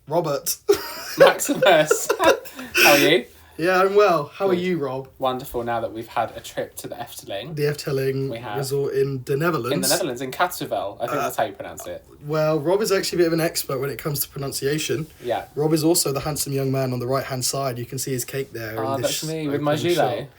Robert. Maximus. How are you? Yeah, I'm well. How are you, Rob? Wonderful, now that we've had a trip to the Efteling. The Efteling resort in the Netherlands. In the Netherlands, in Katsuvel. I think that's how you pronounce it. Well, Rob is actually a bit of an expert when it comes to pronunciation. Yeah. Rob is also the handsome young man on the right-hand side. You can see his cake there. Oh, that's me, with my gilet.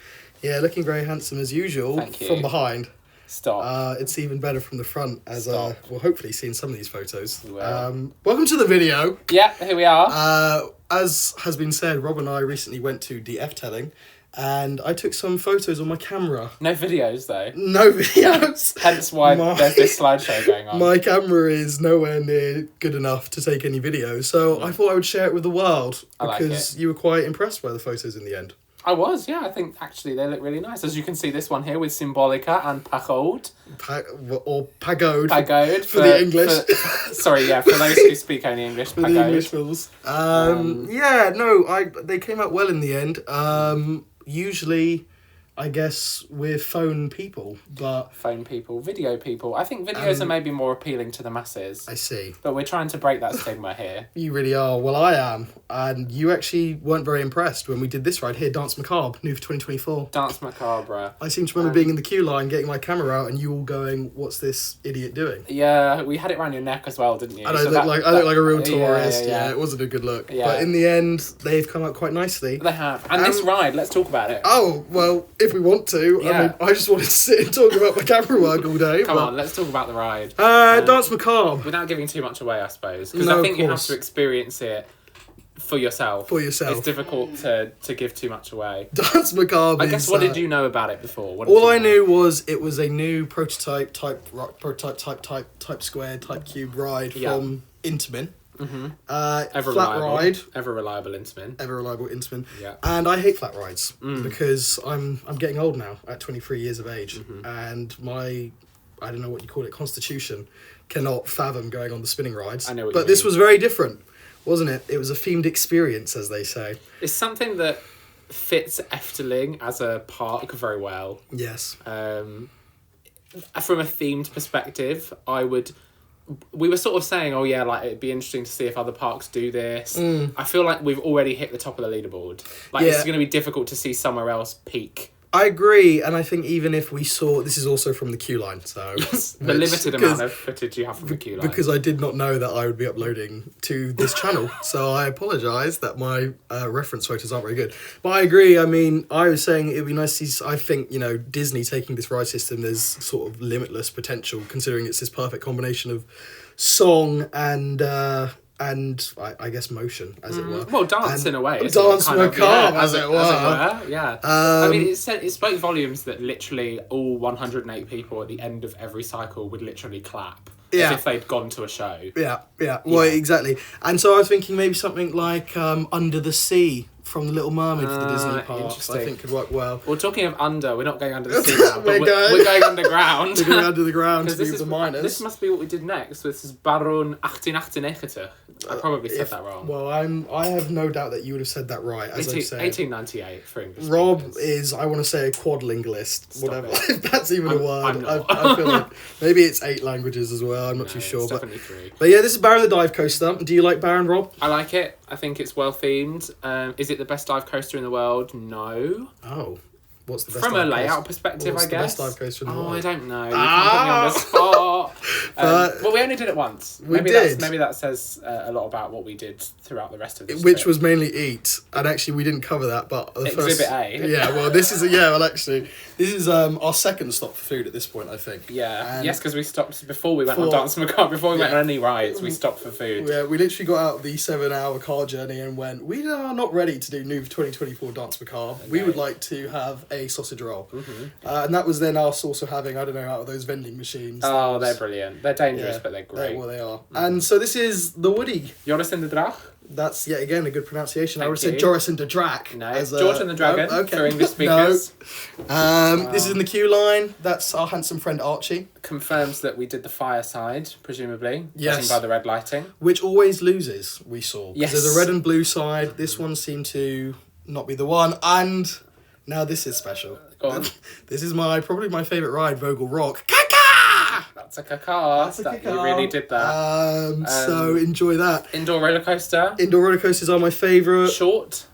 Yeah, looking very handsome as usual. Thank you. From behind. Stop. It's even better from the front, as we'll hopefully see in some of these photos. We will. Welcome to the video. Yeah, here we are. As has been said, Rob and I recently went to De Efteling, and I took some photos on my camera. No videos, though. No videos. Hence why there's this slideshow going on. My camera is nowhere near good enough to take any videos, so I thought I would share it with the world, because you were quite impressed by the photos in the end. I was, yeah. I think actually they look really nice. As you can see, this one here with Symbolica and Pagode. Or Pagode. Pagode. For the English. Sorry, yeah, for those who speak only English, for Pagode. the English fools. They came out well in the end. Usually, I guess, we're phone people, but... Phone people, video people. I think videos are maybe more appealing to the masses. I see. But we're trying to break that stigma here. You really are. Well, I am. And you actually weren't very impressed when we did this right here, Dance Macabre, new for 2024. Dance Macabre. I seem to remember being in the queue line, getting my camera out, and you all going, what's this idiot doing? Yeah, we had it around your neck as well, didn't you? And I look like a real tourist. Yeah, it wasn't a good look. Yeah. But in the end, they've come out quite nicely. They have. And this ride, let's talk about it. Oh, well, if we want to. Yeah. I mean, I just wanted to sit and talk about my camera work all day. Come on, let's talk about the ride. Dance Macabre. Without giving too much away, I suppose. Because I think you have to experience it for yourself. It's difficult to give too much away. Dance Macabre I guess, what did you know about it before? All I knew was it was a new prototype type square, type cube ride from Intamin. Mm-hmm. Flat ride. Ever reliable Intamin. Yeah. And I hate flat rides because I'm getting old now at 23 years of age, and my, I don't know what you call it, constitution cannot fathom going on the spinning rides. I know what but you this mean. was very different, wasn't it? It was a themed experience, as they say. It's something that fits Efteling as a park very well. Yes. From a themed perspective, we were sort of saying, oh yeah, like it'd be interesting to see if other parks do this. I feel like we've already hit the top of the leaderboard. Like it's going to be difficult to see somewhere else peak. I agree, and I think even if we saw... This is also from the queue line, so... The limited amount of footage you have from the queue line. Because I did not know that I would be uploading to this channel, so I apologise that my reference photos aren't very good. But I agree, I mean, I was saying it would be nice to see... I think, Disney taking this ride system, there's sort of limitless potential, considering it's this perfect combination of song and I guess motion, as it were. Well, dance in a way. Dance Macabre, as it were. Yeah. I mean, it spoke volumes that literally all 108 people at the end of every cycle would literally clap. As if they'd gone to a show. Yeah. Well, exactly. And so I was thinking maybe something like Under the Sea from The Little Mermaid for the Disney parks, I think could work well. Well, talking of under, we're not going under the sea now, but we're going underground. We're going under the ground to this the miners. This must be what we did next. This is Baron 1898. I probably said that wrong. Well, I have no doubt that you would have said that right, as I said. 1898 for English Rob speakers. is, I want to say, a quadlinguist, whatever. If that's even a word. I'm not. I feel like maybe it's 8 languages as well. I'm not too sure. It's definitely 3. But yeah, this is Baron the Dive Coaster. Do you like Baron, Rob? I like it. I think it's well themed. Is it the best dive coaster in the world? No. Oh. What's the best From a layout perspective, I guess. What's the best dive coaster in the world? I don't know. You can't put me on the spot. Well, we only did it once. Maybe that says a lot about what we did throughout the rest of this Which trip. was mainly eat. And actually, we didn't cover that, but Exhibit A. Yeah, well, this is our second stop for food at this point, I think. Yeah. Yes, because we stopped before we went on Dance Macabre. Before we went on any rides, we stopped for food. Yeah, we literally got out the 7-hour car journey and went, we are not ready to do new 2024 Dance Macabre. Okay. We would like to have a sausage roll. And that was then us also having, I don't know, out of those vending machines. Oh, they're brilliant. They're dangerous, but they're great. Well, they are. And so this is the Woody. Joris and the Drach? That's, yet again, a good pronunciation. I would have said Joris and the Drac. No, it's George and the Dragon for English speakers. This is in the queue line. That's our handsome friend Archie. Confirms that we did the fireside, presumably. Yes. By the red lighting. Which always loses, we saw. Yes. There's a red and blue side. This one seemed to not be the one. And now this is special. Go on. This is probably my favourite ride, Vogel Rock. Kaka! That's a caca. That's a That, caca. you really did that. So enjoy that. Indoor roller coaster. Indoor roller coasters are my favourite. Short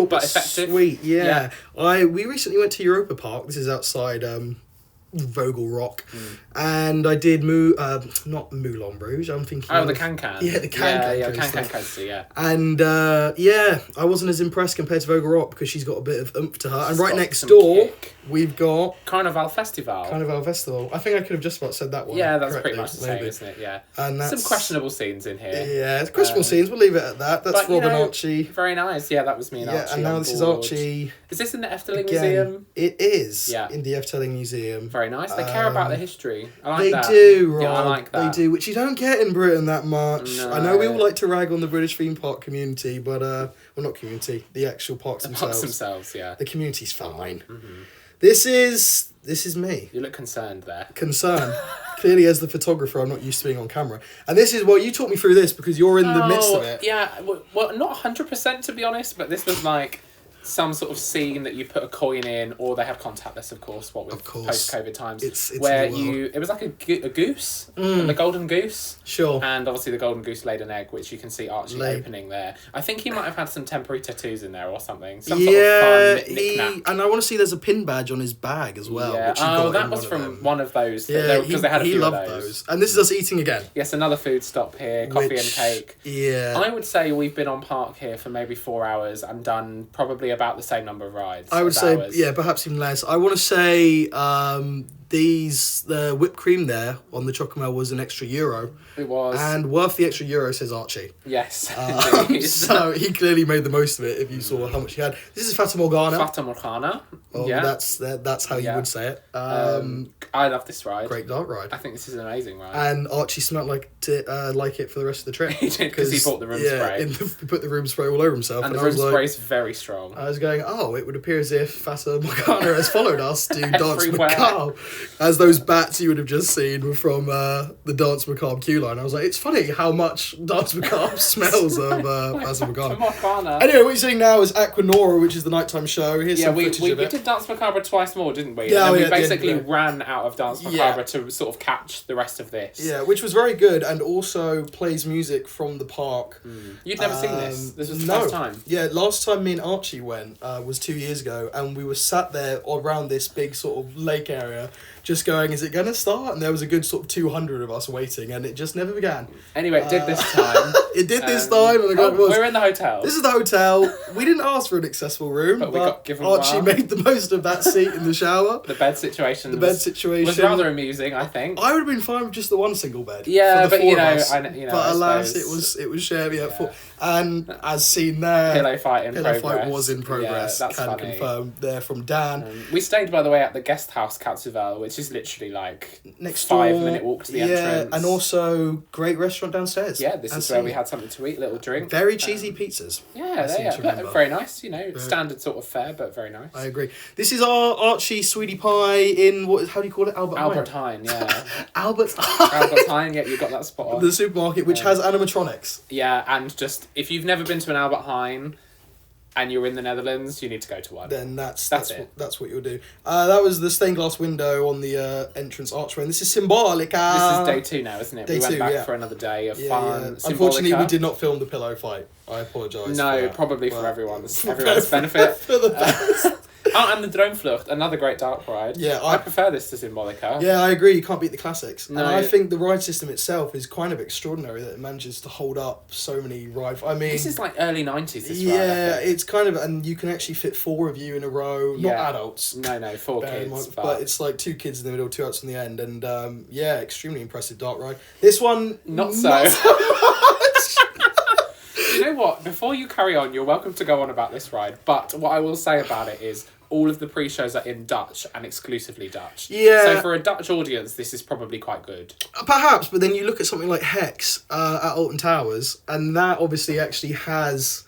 But effective. Sweet, yeah. We recently went to Europa Park. This is outside Vogel Rock, and I did not Moulin Rouge. I'm thinking. Oh, the Can-Can. Yeah, the Can-Can. Yeah, coaster. Can-Can coaster. Yeah. And I wasn't as impressed compared to Vogel Rock because she's got a bit of oomph to her. And She's right got next some door, kick. we've got Carnival Festival. Carnival Festival. I think I could have just about said that one. Yeah, that's correctly, pretty much the same, maybe. isn't it? Yeah. And that's some questionable scenes in here. Yeah, it's questionable scenes. We'll leave it at that. That's But, you Rob and know, Archie. Very nice. Yeah, that was me and Archie. And now on this is board. Archie. Is this in the Efteling Again, Museum? it is. Yeah. In the Efteling Museum. Very nice. They care about the history. I like They that. do, Rob. Yeah, I like that. They do, which you don't get in Britain that much. No. I know we all like to rag on the British theme park community, but well, not community, the actual parks themselves. Parks themselves, yeah. The community's fine. Mm-hmm. This is me. You look concerned there. Concerned. Clearly, as the photographer, I'm not used to being on camera. And this is, well, you taught me through this because you're in the midst of it. Yeah, well, not 100% to be honest, but this was like some sort of scene that you put a coin in, or they have contactless, of course, post-COVID times. It's where it was like a goose, the golden goose. Sure. And obviously the golden goose laid an egg, which you can see Archie opening there. I think he might have had some temporary tattoos in there or something. Some sort of fun knick-knack. And I want to see there's a pin badge on his bag as well. Yeah. Which got that was from one of those. Yeah, because they had a few loved of those. And this is us eating again. Yes, another food stop here, coffee and cake. Yeah. I would say we've been on park here for maybe 4 hours and done probably about the same number of rides. I would say, hours. yeah, perhaps even less. I want to say the whipped cream there on the Chocomel was an extra €1. It was. And worth the extra €1, says Archie. Yes. So he clearly made the most of it if you saw how much he had. This is Fata Morgana. Fata Morgana. Oh, yeah. That's how you would say it. I love this ride. Great dark ride. I think this is an amazing ride. And Archie smelled like it for the rest of the trip. He did, because he bought the room spray. He put the room spray all over himself. And the room spray is very strong. I was going, it would appear as if Fata Morgana has followed us to Dance Everywhere. Macabre. As those bats you would have just seen were from the Dance Macabre queue line. I was like, it's funny how much Dance Macabre smells of Fata Morgana. Anyway, what you're seeing now is Aquanora, which is the nighttime show. Here's some footage we of it. did Dance Macabre twice more, didn't we? Yeah, and then yeah, we basically yeah. ran out of Dance Macabre to sort of catch the rest of this. Yeah, which was very good, and also plays music from the park. You'd never seen this? This was the first time? Yeah, last time me and Archie went was 2 years ago, and we were sat there around this big sort of lake area, just going, is it going to start? And there was a good sort of 200 of us waiting, and it just never began. Anyway, it did this time. It did this time, and we're in the hotel. This is the hotel. We didn't ask for an accessible room, but we got given Archie one. made the most of that seat in the shower. The bed situation was rather amusing, I think. I would have been fine with just the one single bed. Yeah, for the but four you know, of us. But alas, suppose. it was shared. Yeah. And as seen there, Pillow fight was in progress. Yeah, that's can funny. confirm there from Dan. We stayed, by the way, at the guest house Katsuvel, which is literally like next 5-minute walk to the entrance. And also great restaurant downstairs. Yeah, this is where we had something to eat, little drink. Very cheesy pizzas. Yeah, very nice. You know, standard sort of fare, but very nice. I agree. This is our Archie sweetie pie in how do you call it? Albert Heijn, yeah. Albert Heijn. Yeah, you got that spot on. The supermarket, which has animatronics. Yeah, and just if you've never been to an Albert Heijn and you're in the Netherlands, you need to go to one. Then that's what you'll do. That was the stained glass window on the entrance archway. And this is Symbolica. This is day 2 now, isn't it? We went back for another day of fun. Yeah. Unfortunately, we did not film the pillow fight. I apologise. No, probably for everyone's benefit. For the best. And the Droomvlucht, another great dark ride. Yeah, I prefer this to Symbolica. Yeah, I agree. You can't beat the classics. No. And I think the ride system itself is kind of extraordinary that it manages to hold up so many rides. I mean, this is like early 90s. This ride, yeah, it's kind of, and you can actually fit 4 of you in a row. Not adults. No, 4 kids. But it's like 2 kids in the middle, 2 adults in the end, and extremely impressive dark ride. This one, not so much. You know what? Before you carry on, you're welcome to go on about this ride. But what I will say about it is all of the pre-shows are in Dutch and exclusively Dutch. Yeah. So for a Dutch audience, this is probably quite good. Perhaps, but then you look at something like Hex at Alton Towers, and that obviously actually has,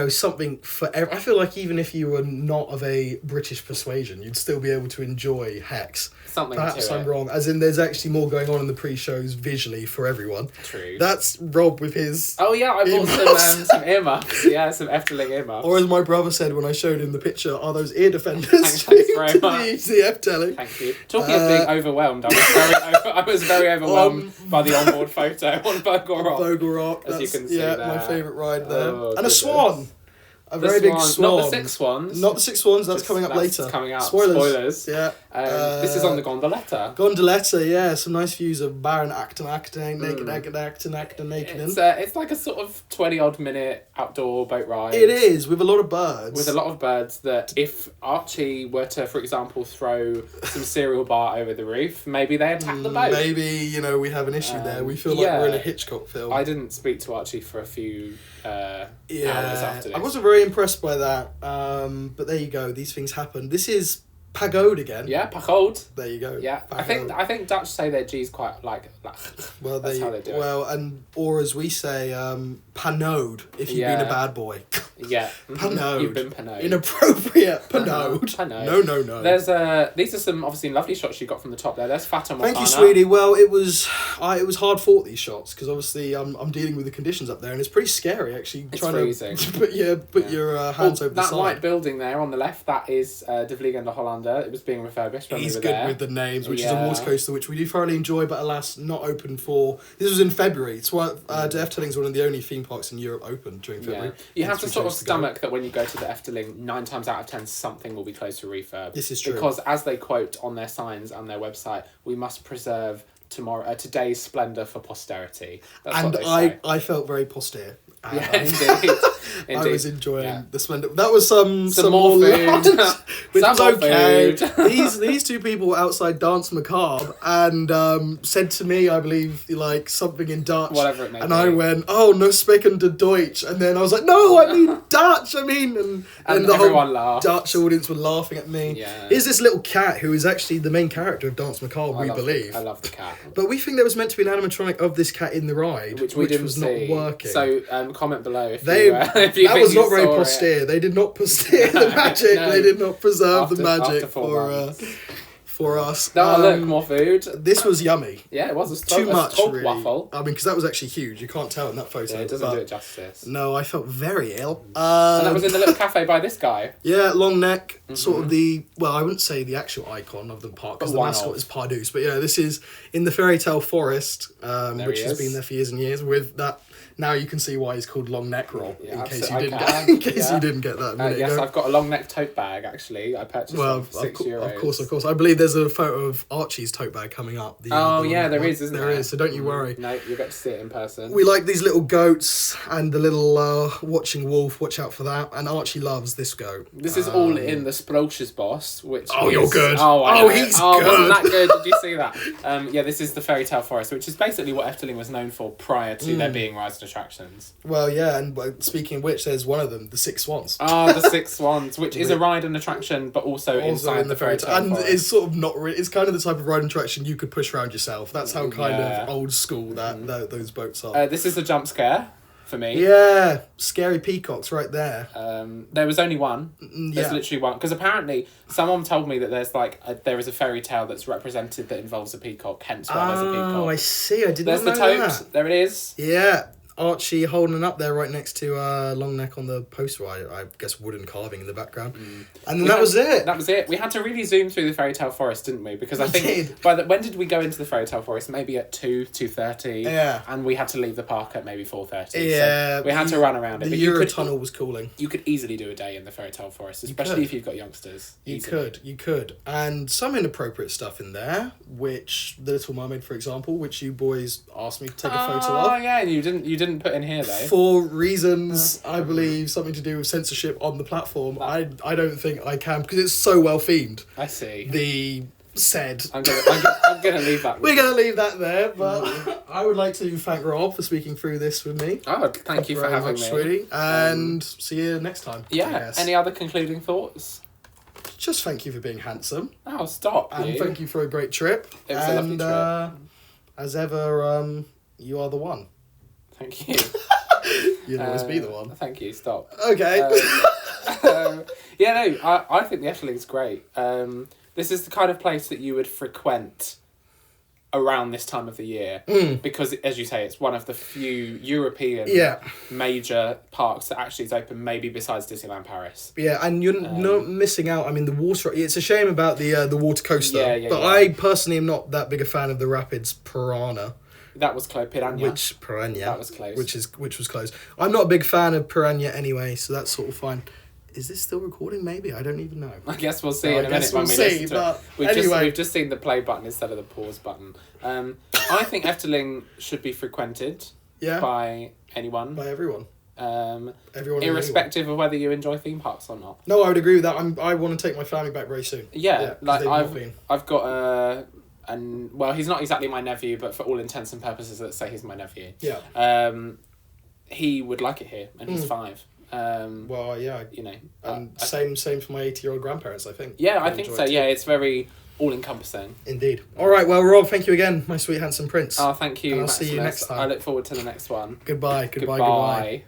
something for I feel like even if you were not of a British persuasion, you'd still be able to enjoy Hex. Something Perhaps to I'm it. wrong, as in there's actually more going on in the pre-shows visually for everyone. True. That's Rob with his... Oh yeah, I bought earmuffs. some earmuffs. Yeah, some Efteling earmuffs. Or as my brother said when I showed him the picture, are those ear defenders Thanks very to much. the Efteling? Thank you. Talking of being overwhelmed, I was very overwhelmed by the onboard photo on Bogle Rock. Bogle Rock, As you that's, can see yeah, there. my favourite ride there. Oh, And goodness. a swan! A very big swan. Not the six swans. Not the six swans, that's Just- coming up that's later. coming up. Spoilers. Yeah. This is on the gondoletta. Gondoletta, yeah, some nice views of Baron acting, naked. It's like a sort of 20-odd minute outdoor boat ride. It is, with a lot of birds. With a lot of birds that if Archie were to, for example, throw some cereal bar over the roof, maybe they attack the boat. Maybe, we have an issue there. We feel like we're in a Hitchcock film. I didn't speak to Archie for a few hours after this. I wasn't very impressed by that. But there you go, these things happen. This is Pagode again. Yeah, Pagode. There you go. Yeah, Pagode. I think Dutch say their G's quite like Well, that's how they do it. Well, or as we say, panode, if you've been a bad boy. Yeah. Panode. You've been panode. Inappropriate panode. Panode. No. There's these are some obviously lovely shots you got from the top there. There's Fata Morgana. Thank you, sweetie. Well, it was hard fought, these shots, because obviously I'm dealing with the conditions up there, and it's pretty scary actually. It's trying freezing. to put your hands over the that side. white building there on the left, that is De Vliegende Hollander. It was being refurbished when He's we were good there. with the names, which is a Yeah. water coaster, which we do thoroughly enjoy, but alas, not open for... This was in February. It's why De Efteling's one of the only theme parks in Europe open during February. You have Hence to we sort of chose to go. stomach that when you go to the Efteling, 9 times out of 10 something will be closed for refurb. This is true. Because as they quote on their signs and their website, we must preserve today's splendour for posterity. That's And what they say. I felt very posterior. Yeah, indeed. I was enjoying Yeah. the splendor. That was some more food. which Some was more okay. food. these two people were outside Dance Macabre and said to me, I believe, like something in Dutch. Whatever it may and be. I went, oh, no spreken de Deutsch. And then I was like, no, I mean Dutch. And the everyone whole laughed. Dutch audience were laughing at me. Yeah. Here's this little cat who is actually the main character of Dance Macabre, we believe. I love the cat. But we think there was meant to be an animatronic of this cat in the ride, Which we didn't was see. not working. So comment below if They you, if you that think was you not very saw it. postere. They did not postere the magic. No. They did not preserve the After magic 4 months. for us. Oh, look, more food. This was yummy. Yeah, it was Too much, top really. waffle. I mean, because that was actually huge. You can't tell in that photo. Yeah, it doesn't but do it justice. No, I felt very ill. And that was in the little cafe by this guy. Yeah, long neck, sort of I wouldn't say the actual icon of the park, because the one mascot of. is Pardoos. But yeah, this is in the Fairy Tale Forest, which he has is. been there for years and years, with that... Now you can see why he's called Long Neck Roll, Yeah, in case you I didn't can. get, in case Yeah. you didn't get that a minute Yes, ago. I've got a long neck tote bag actually. I purchased Well, one for €6. of course. I believe there's a photo of Archie's tote bag coming up. Oh the yeah, one- there is, isn't there? There is, so don't you worry. No, you'll get to see it in person. We like these little goats and the little watching wolf. Watch out for that. And Archie loves this goat. This is all in the Sproches boss, which Oh, is, you're good. Oh, I Oh, know. he's Wasn't good. that good? Did you see that? Yeah, this is the Fairy Tale Forest, which is basically what Efteling was known for prior to there being Rise and Attractions. Well, yeah, and speaking of which, there's one of them, the Six Swans. Ah, the Six Swans, which is a ride and attraction, but also inside in the Fairy Tale and Forest. it's sort of not really. It's kind of the type of ride and attraction you could push around yourself. That's how kind Yeah. of old school those boats are. This is the jump scare for me. Yeah, scary peacocks right there. There was only one. Yeah. There's literally one. Because apparently someone told me that there's there is a fairy tale that's represented that involves a peacock, hence why there's a peacock. Oh, I see. I didn't There's know the tote. that. There it is. Yeah, Archie holding it up there right next to Long Neck on the poster. I guess wooden carving in the background. And then that was it. That was it. We had to really zoom through the Fairy Tale Forest, didn't we? Because I We think did. when did we go into the Fairy Tale Forest? Maybe at 2:30. Yeah. And we had to leave the park at maybe 4:30. Yeah, So we had to run around it. The But you could Eurotunnel was cooling. you could easily do a day in the Fairy Tale Forest, could. especially if you've got youngsters. You Easily. could. And some inappropriate stuff in there, which The Little Mermaid, for example, which you boys asked me to take a photo Oh of. yeah, and you didn't put in here though. For reasons, I believe, something to do with censorship on the platform. I don't think I can, because it's so well themed. I see. The said. I'm gonna leave that. We're going to leave that there, but I would like to thank Rob for speaking through this with me. Oh, thank you for Very having much, me. sweetie. And see you next time. I Yeah. guess. Any other concluding thoughts? Just thank you for being handsome. Oh, stop! And you. thank you for a great trip. It was a lovely trip. As ever, you are the one. Thank you. You'd always be the one. Thank you. Stop. Okay. Yeah, no, I think the Efteling's great. This is the kind of place that you would frequent around this time of the year because, as you say, it's one of the few European major parks that actually is open, maybe besides Disneyland Paris. Yeah, and you're not missing out. I mean, the water. It's a shame about the water coaster, I personally am not that big a fan of the Rapids Piranha. That was close. Piranha. That was close. Which was close. I'm not a big fan of Piranha anyway, so that's sort of fine. Is this still recording? Maybe. I don't even know. I guess we'll see in a minute when we listen to it. We've just seen the play button instead of the pause button. I think Efteling should be frequented by anyone. By everyone. Everyone. Irrespective of whether you enjoy theme parks or not. No, I would agree with that. I want to take my family back very soon. Yeah like I've got well, he's not exactly my nephew, but for all intents and purposes, let's say he's my nephew. Yeah. He would like it here, and he's 5. Well, yeah, you know, and same for my 80-year-old grandparents, I think. Yeah, I think so. Yeah, it's very all-encompassing. Indeed. All right, well, Rob, thank you again, my sweet handsome prince. Oh, thank you. And I'll Maximus. see you next time. I look forward to the next one. Goodbye.